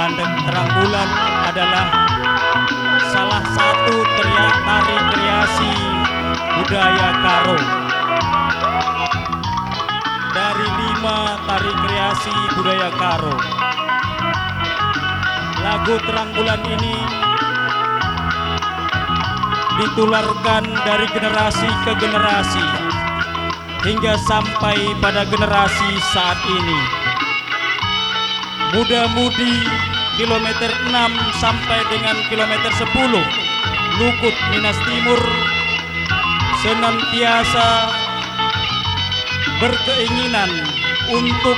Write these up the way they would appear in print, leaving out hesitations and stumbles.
Bandeng Terang Bulan adalah salah satu tari kreasi budaya Karo. Dari 5 tari kreasi budaya Karo, lagu Terang Bulan ini ditularkan dari generasi ke generasi hingga sampai pada generasi saat ini. Muda-mudi kilometer 6 sampai dengan kilometer 10 Lukut Minas Timur senantiasa berkeinginan untuk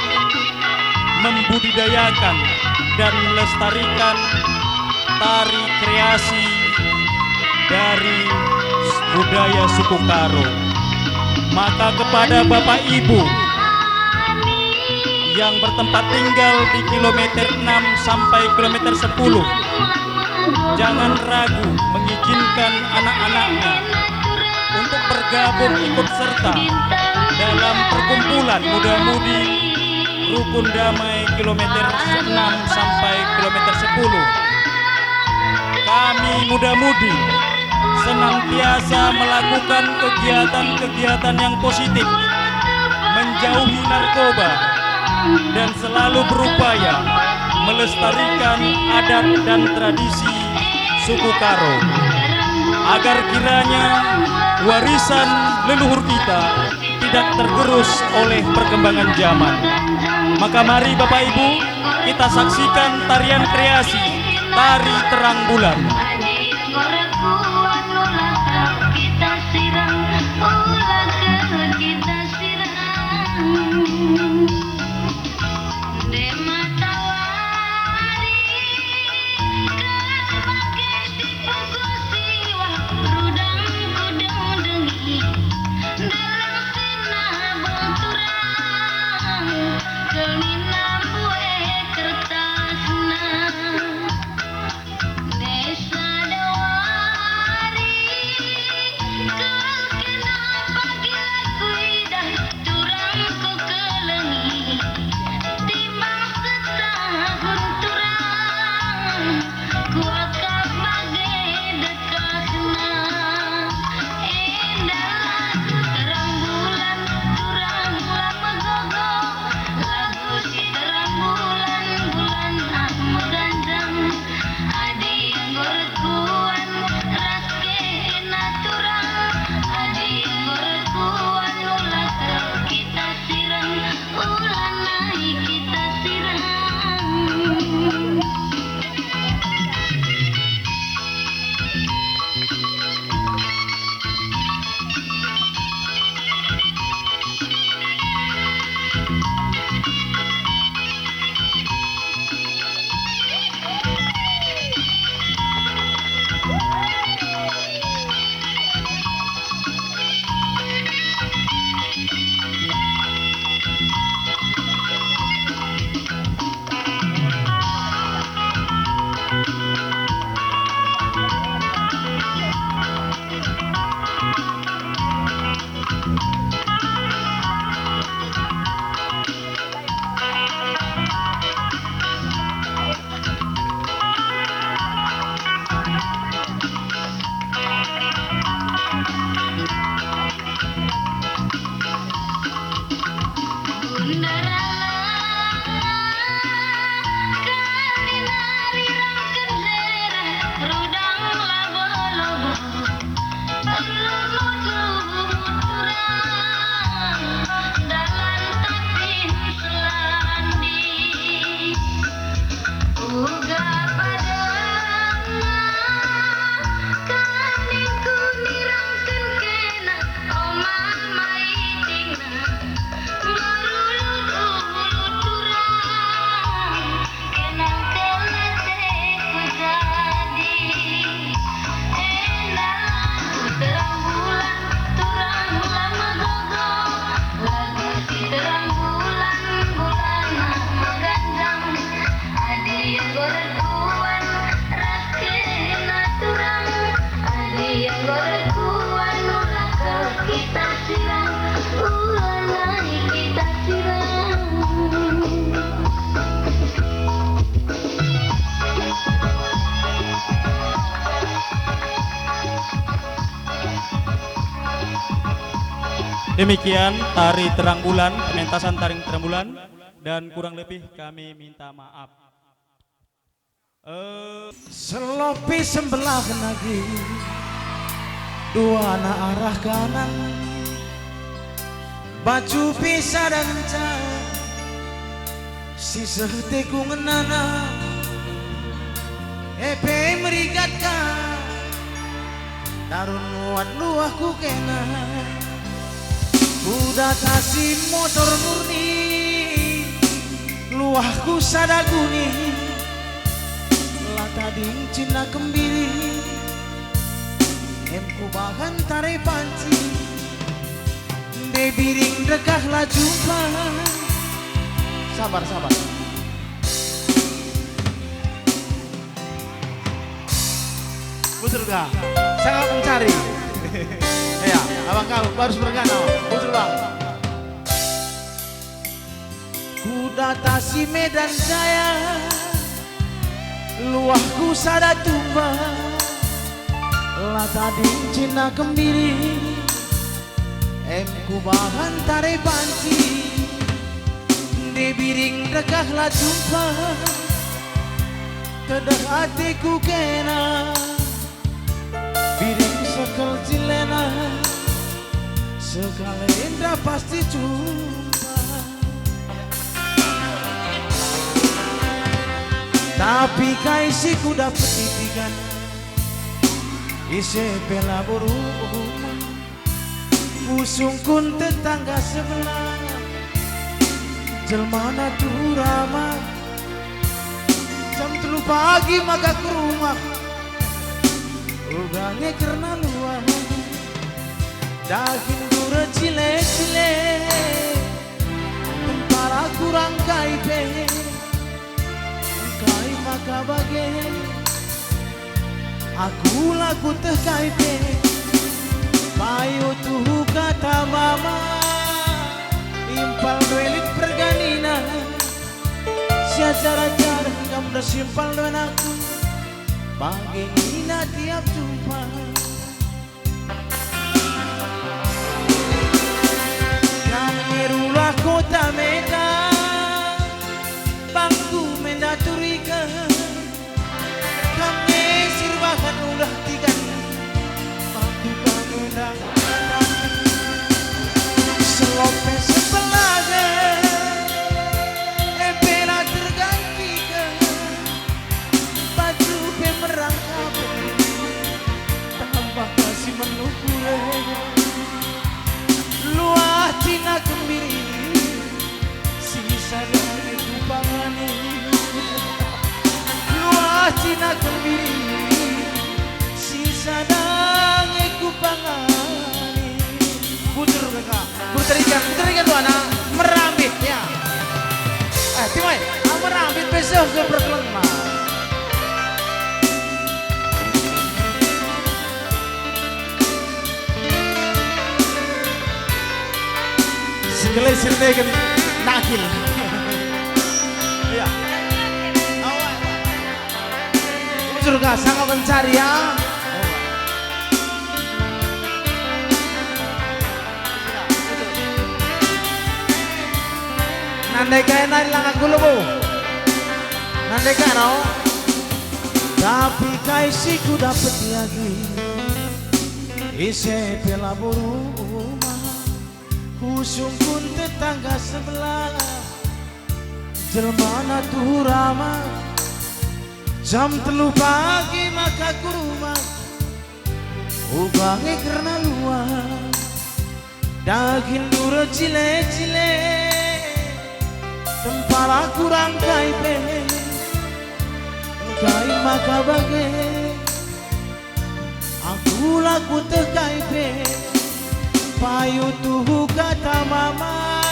membudidayakan dan melestarikan tari kreasi dari budaya suku Karo. Maka kepada Bapak Ibu yang bertempat tinggal di kilometer 6 sampai kilometer 10, jangan ragu mengizinkan anak-anaknya untuk bergabung ikut serta dalam perkumpulan muda-mudi Rukun Damai kilometer 6 sampai kilometer 10. Kami muda-mudi senantiasa melakukan kegiatan-kegiatan yang positif, menjauhi narkoba, dan selalu berupaya melestarikan adat dan tradisi suku Karo, agar kiranya warisan leluhur kita tidak tergerus oleh perkembangan zaman. Maka mari Bapak Ibu, kita saksikan tarian kreasi Tari Terang Bulan. Demikian tari terang bulan, pementasan tari terang bulan, dan kurang lebih kami minta maaf. Selopi sebelah lagi, dua anak arah kanan, baju pisah dan cah, si sehteku ngenana, epe merigatkan, darun muat luahku kena. Udah kasih motor murni, luahku sadaguni, lata ding cina kembiri, emku bahkan tare panci, baby ring dekahlah jumpa. Sabar, sabar. Busurga, sangat mencari. Ya, abang kamu harus bergana, Busurga. Ku datasi Medan Jaya, luahku sada tumba, lata ding cina kembiri, emku bahan tare panci, di biring dekahlah jumpa, kedah hatiku kena, biring sekel cilena, sekali indra pasti jumpa. Tapi kaisi ku dapet titikan, isi bela berumah, musungkun tetangga sebelah, jelmana turama, jam 3 pagi maka ke rumah, ugangnya karena luar, daging dura cile-cile, tempara kurang kaipe, kai maka bagai, aku laku teh kaipe, payu tuh kata mama, impal duelit perganina, siacara-cara kamu udah simpal dengan aku, bagai nina tiap jumpa. Kami rulah kota Medan, bangku mendaturikan, kami sirbakan ulah tiga, bangku kamu mendaturikan, selope sebelaga, empela tergantikan, baju pemerang kabel, tambah kasih menukure, luah cina kembiri, sisa dari kupangani, luah cina kembiri, sisa dari kupangani. Butur mereka, puterikan tuh anak merambit ya. Timai, merambit besok ke berkelima. Segelai sirdekan nakil. Iya. Surga sangat mencari ya. Nandai kaya nailang aku lubu, nandai kaya no. Tapi kaisi ku dapet lagi, isi pela rumah, kusung pun tetangga sebelah, jelmana tuh ramah, jam 3 pagi maka ku rumah, ubangi karena luar, daging dura cile-cile, tempara kurang kaipe, kai maka bagai, aku laku teh kaipe, payu tuh kata mama,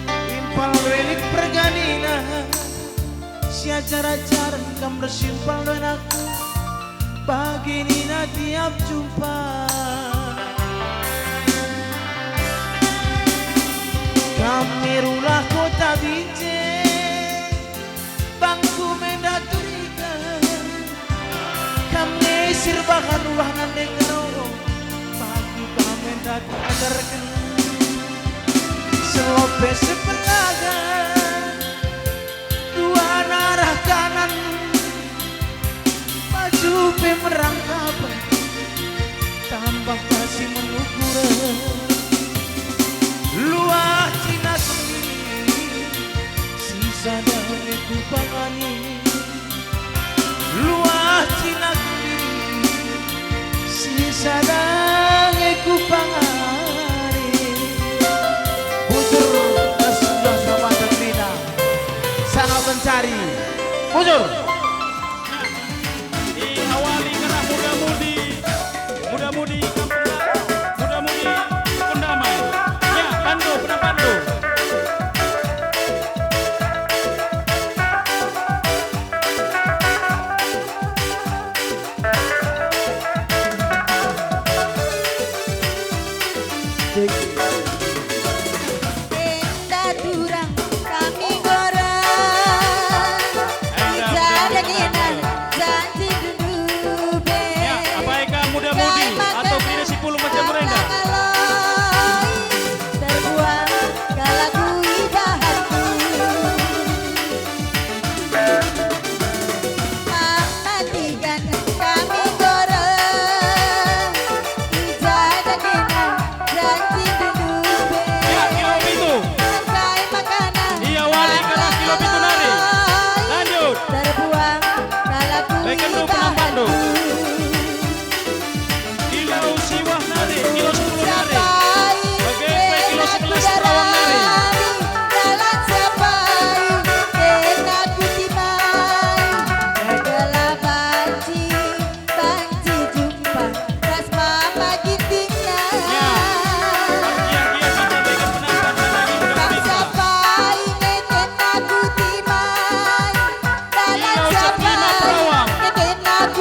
impal relik perganina, siacara-cara kamu bersimpal dengan aku, begini tiap jumpa. Kami rulah kota Binjai, bangku mendaturikan, kami sirbakan ulah nandeng kenong, bangku kami mendaturikan. Besepelagan dua arah kanan maju pemerangkap tambah kasih mengukur luah Cina sendiri sisa daun kupangani luah Cina sendiri sisa daun kupangani bujur kesudah sama terbina sangat mencari bujur diawali karena muda-mudi kampung muda-mudi Kundamai. Ya, Pandu, Pedang Pandu. Tenda durang kami goreng Ijada ginan janji dudube Ya, abaikan muda-mudi atau kira si puluh macam merenda. Terbuang galaku ibahatku Mamatikan kami goreng Ijada ginan janji dudube Ya, kilo pitu. Terkai makanan Diawali karena kilo pitu nari. Lanjut. Terbuang galaku Baikan dulu Pedang Pandu. Kilo siwah nari, kilo 10 nari. Oke, kilo 11 terawang nari. Jalan sapai Tenaku timai Adalah banci jumpa Ras mama gintingnya Ya, kian-kian kita baikan penampilan lagi Bang muda-mudi kita. sapai Tenaku timai Jalan Kilo 15 sapai terawang. Tenaku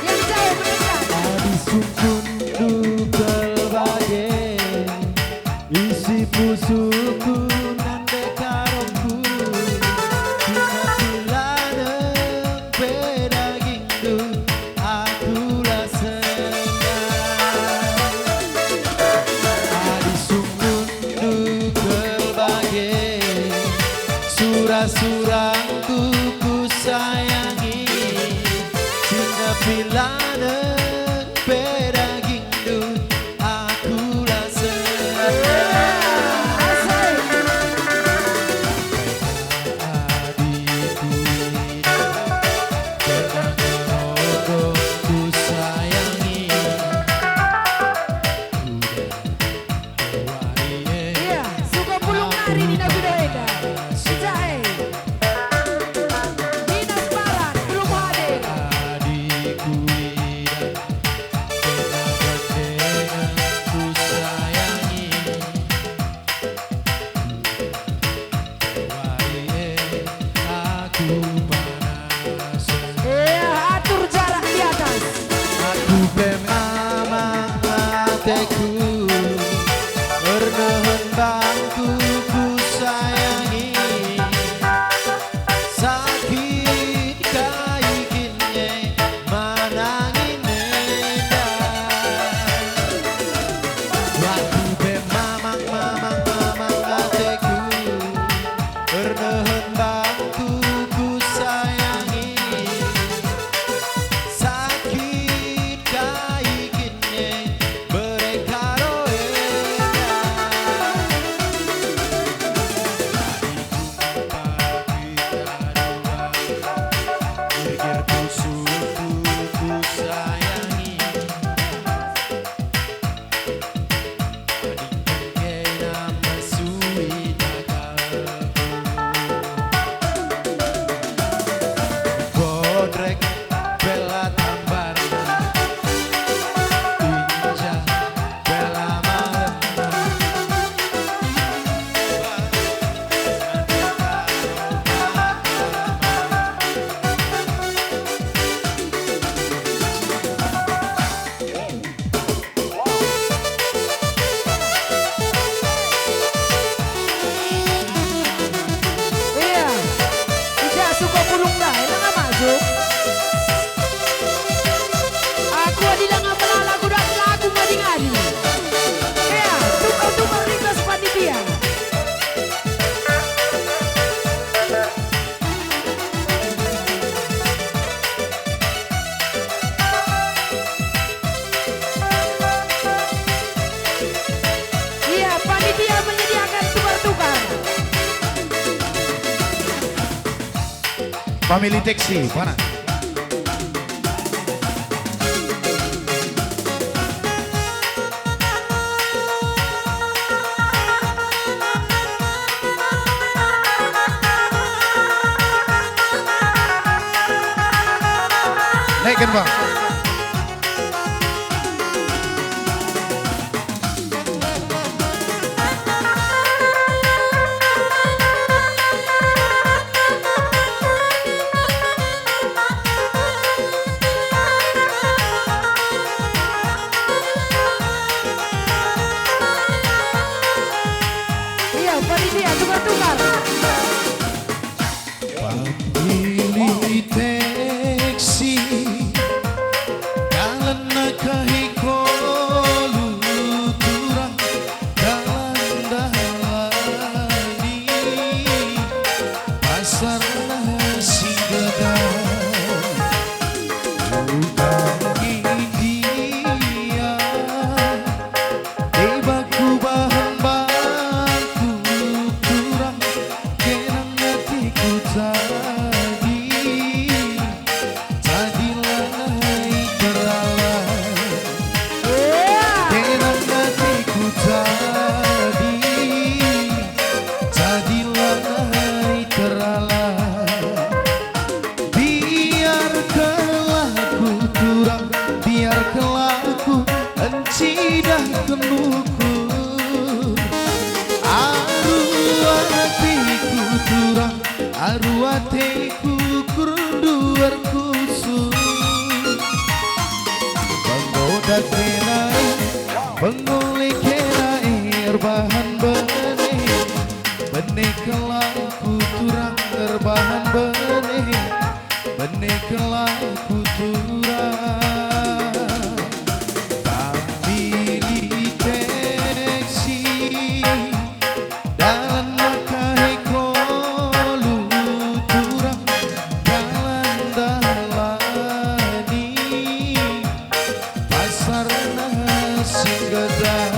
Yang jauh mendekat. Adi sungkun berbagai isi pusuku nande karomku Pinapilaneng pedagingku aku Adi sungkun berbagai surah-surahku ku sayangi Pinapilaneng pedagingku aku Iya, suka pulung nari di Nabidoega. Jahe. Dinas Barat belum hadir. Iya, atur jarak di atas. Aku memang mateku Ernohon bangku ku sayangi Sakit kaikinnya manangin Aku memang mateku Ernohon bangku ku sayangi Sakit kaikinnya berkaro Bodrek bela tambar Inja bela malam Iya, tidak suka pulung dah, enak masuk. Aku adalah ngapalah lagu dan lagu ngadi-ngadi. Iya, tukar-tukar request panitia. Iya, panitia menyediakan tukar-tukar. Family Taxi, mana? Naikkan bang. Iya, panitia tukar-tukar. Family Taxi terbahan benih, benih kelaku turang terbahan benih, benih kelaku turang. Kami deteksi dalam makai kolu turang dalam dalani pasar nasi gedang.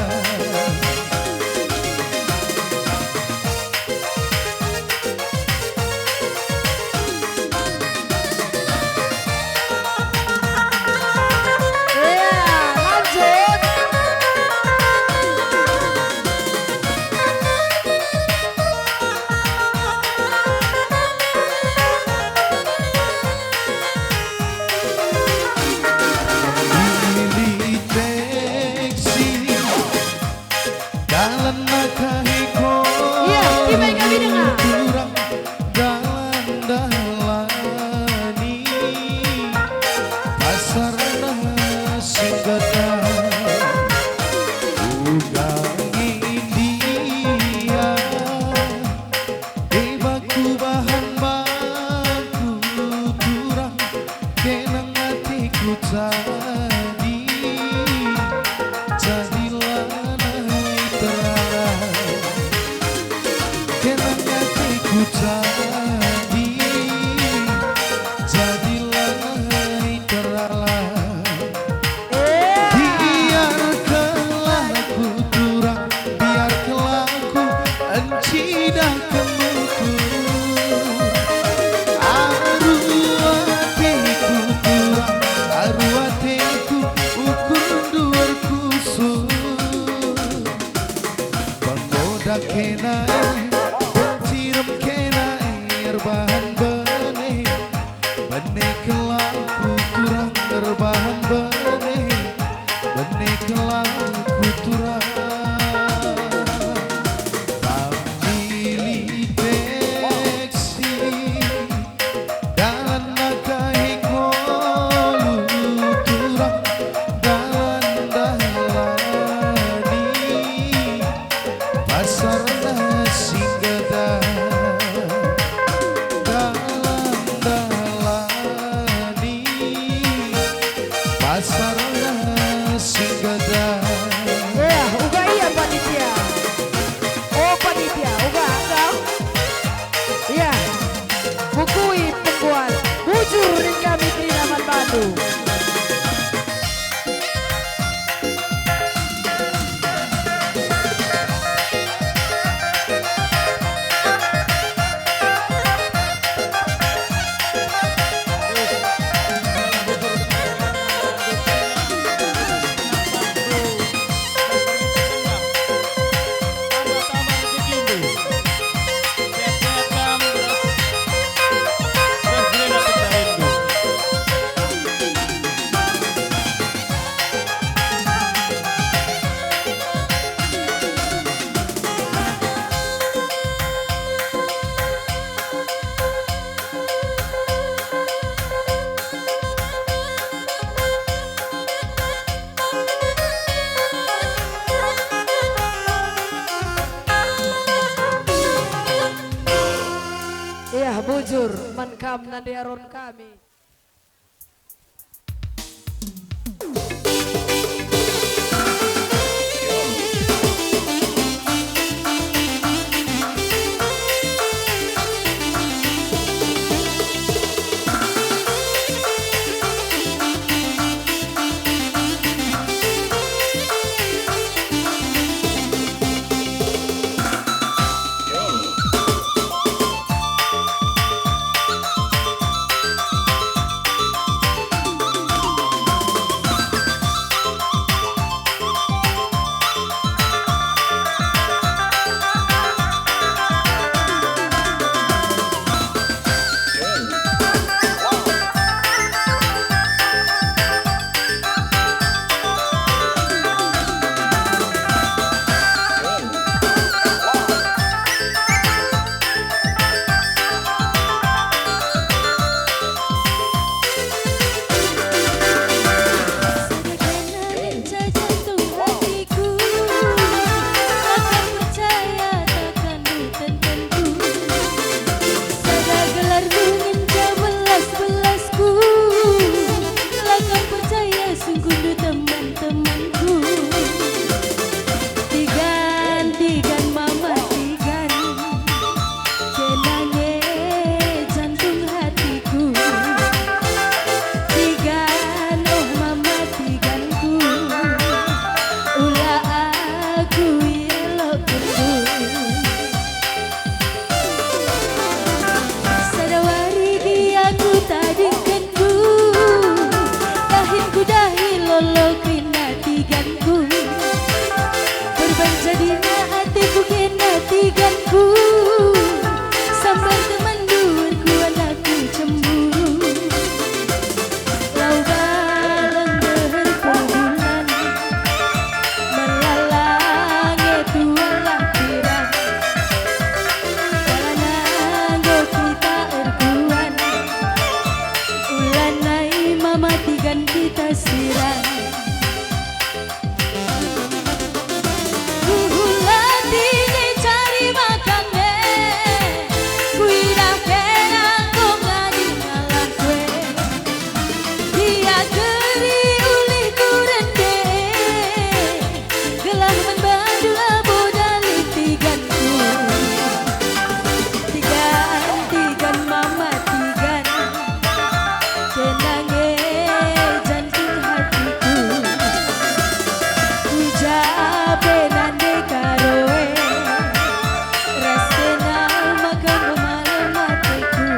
Kenai, cirum kenai, bahan benih, benih kelaku turang terbahan benih, benih kelaku turang. Pamili deteksi dalam nakai kolu turang dalam dalani pasar nasi gedang dalam dalani pasar nasi gedang. Ya, uga iya panitia. Oh panitia, uga enggak. Iya, bukui pembuat bujur di kami Trinaman Bandung. Iya, bujur menkam nandiaron kami. kita sirang. Kuhulati ni cari makannya, kuidah kenang kau ngadi ngalah kue. Dia geri uli kurende, gelah membandu abo dari tiganku. Tigan mama tigan, kenange jantung hatiku. Ujabe nande karoe, rasena makan malam matiku.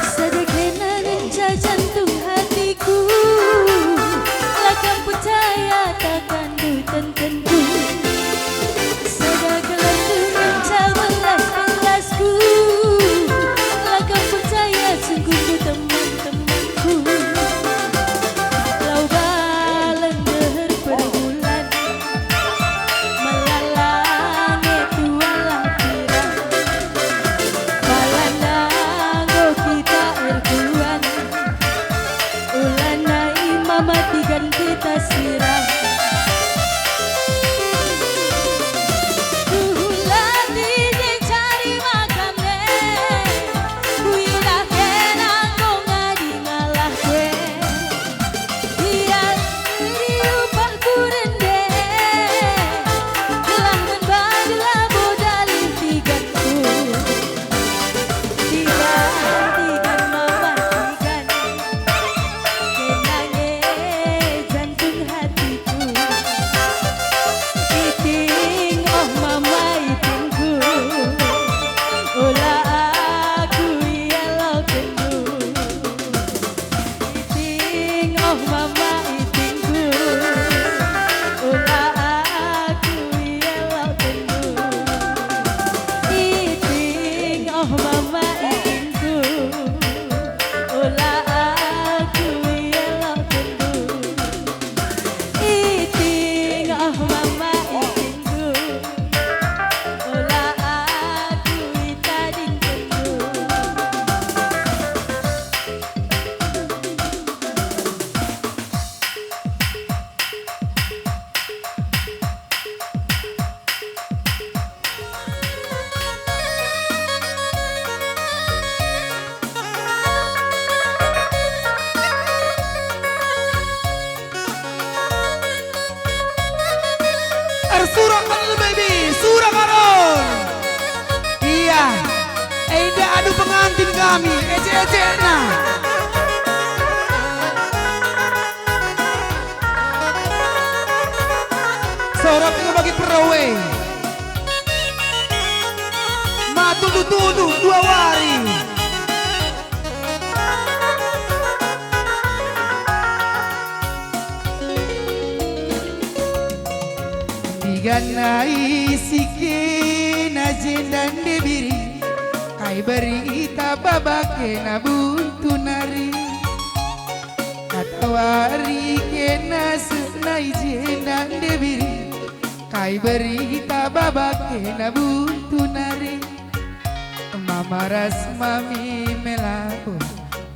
Sedekena nenca jantung hatiku, lakam percaya takkan tentu. Sedekena nenca belas-belasku, lakam percaya sungguh teman-temanku. Lau baleng deher perbulan, melalangi tualah pirang. Balanango kita erkuan, ulanai mama tigan kita sirang. Kuhulati ni cari makannya, kuilah kenang kau ngadi ngalah kue. Dia geri upah kurende, gelah membadu abo dari tiganku. Tigan mama tigan, kenange jantung hatiku. Iting oh mama itingku, ulah aku ialah kendu. Iting oh mama itingku, ulah aku ialah kendu. Iting oh mama itingku, ulah aku ialah kendu. Iting oh mama itingku, ulah aku itading kendu. Surah Kanil baby, surah karon. Iya, Eda adu pengantin kami, ece-ece nah. Sorot itu bagi perawe. Matudu-tudu dua wari. Diganai sikin ajendan debiri, kai berita babake na buntu nari. Katawari kena senai jendan debiri, kai berita babake na buntu nari. Mama ras mami melapo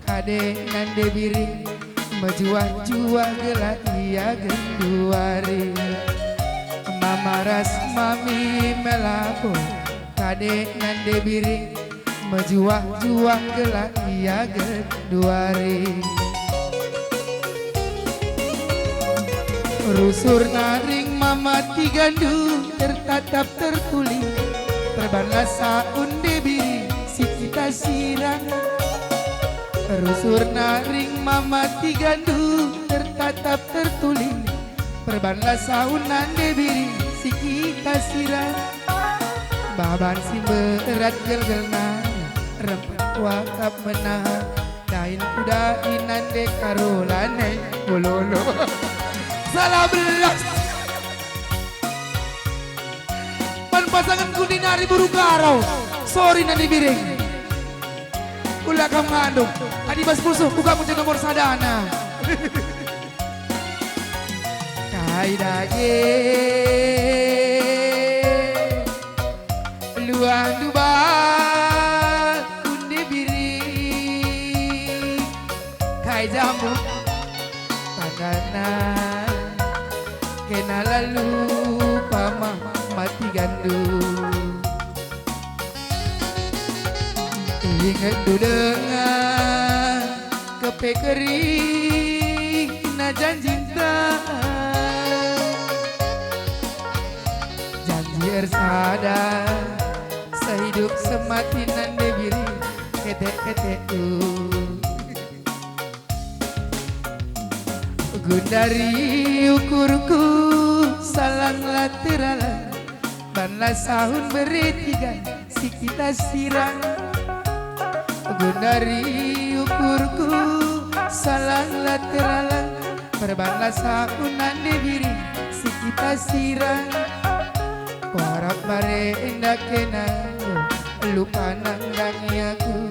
kade nan debiri, majuah-juah gelat ia genduari. Mama ras mami melapo kade nan debiri, majuah-juah gelat ia genduari. Rusur naring mama tigandu tertatap tertulis, terbanlah saun debiri si kita sirang. Rusur naring mama tigandu tertatap tertulis, perbanlah saunan debiri sikita sirah baban si berat gelgelna rempah wakap menang dain kuda inan de karolane bololo salah belas pan pasangan kudinari buru garau sorry nanti biring ulah kamu ngandung adi bas pulso buka muncul nomor sadana kai dage luang dubal kundi biring kai jambu tandana kena lalu pamah mati gandum ingat tu dengan kepekeri na janji janji ersada sehidup semati nan debiri kete-kete gundari ukurku salang lateralan banlah sahun beretiga si kita sirang gundari ukurku salang lateralan perbanlah sahunan debiri si kita sirang kuharap bare indah kena lupa nanggangi aku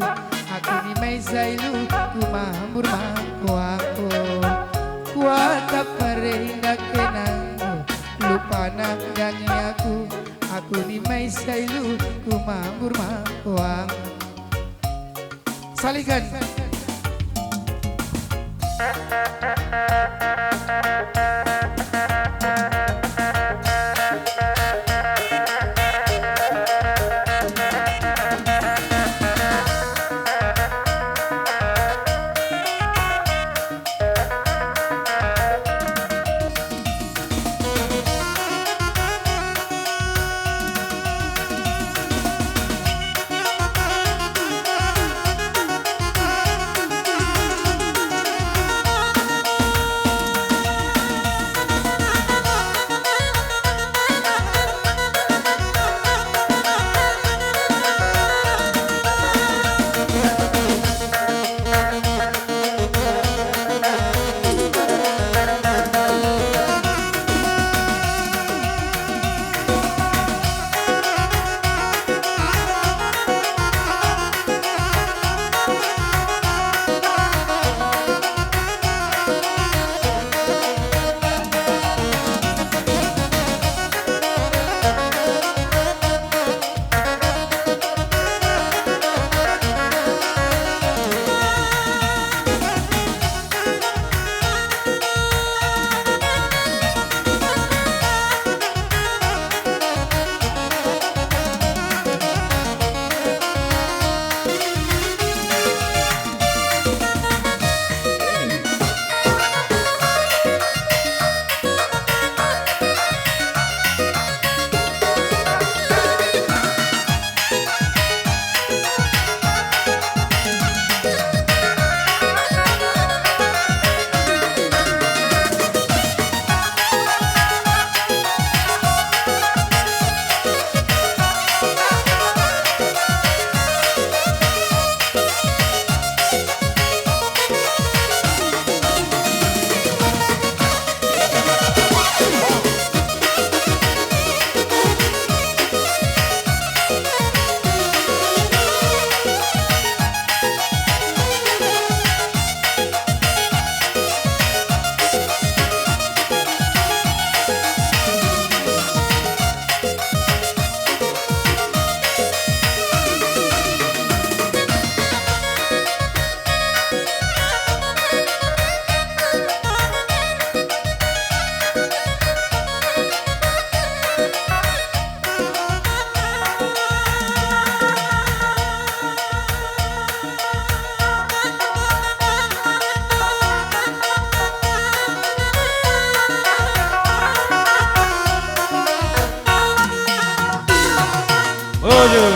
ni may sailu kumahambur makuako kuatap bare indah kena lupa nanggangi aku ni may sailu kumahambur makuako salikan Bujur.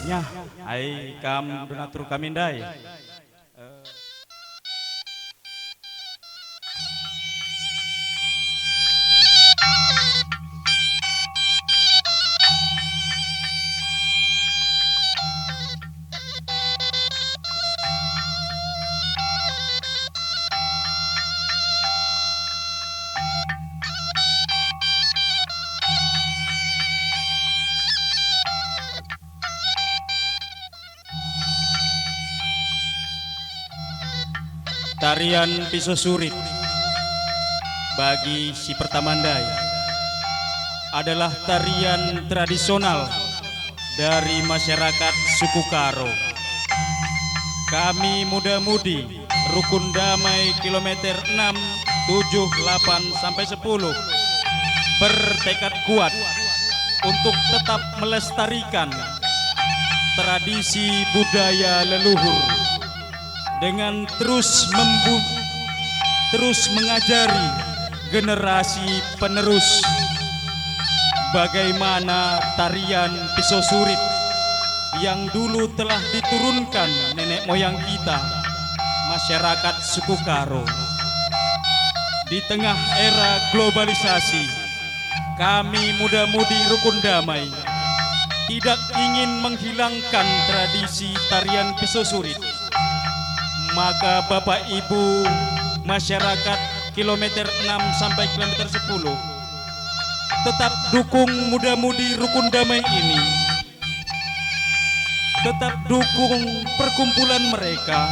Nyah, ai kam donatur kamindai. Tarian pisau surit bagi si Pertamandai adalah tarian tradisional dari masyarakat suku Karo. Kami muda-mudi Rukun Damai kilometer 6, 7, 8 sampai 10 bertekad kuat untuk tetap melestarikan tradisi budaya leluhur dengan terus mengajari generasi penerus bagaimana tarian pisau surit yang dulu telah diturunkan nenek moyang kita, masyarakat suku Karo. Di tengah era globalisasi, kami muda-mudi Rukun Damai tidak ingin menghilangkan tradisi tarian pisau surit. Maka Bapak Ibu masyarakat kilometer 6 sampai kilometer 10 tetap dukung muda-mudi Rukun Damai ini. Tetap dukung perkumpulan mereka.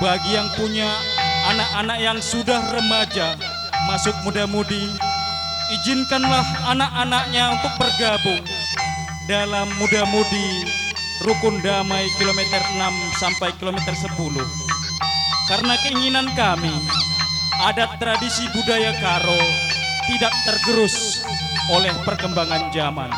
Bagi yang punya anak-anak yang sudah remaja masuk muda-mudi, izinkanlah anak-anaknya untuk bergabung dalam muda-mudi Rukun Damai kilometer 6 sampai kilometer 10. Karena keinginan kami, adat tradisi budaya Karo tidak tergerus oleh perkembangan zaman.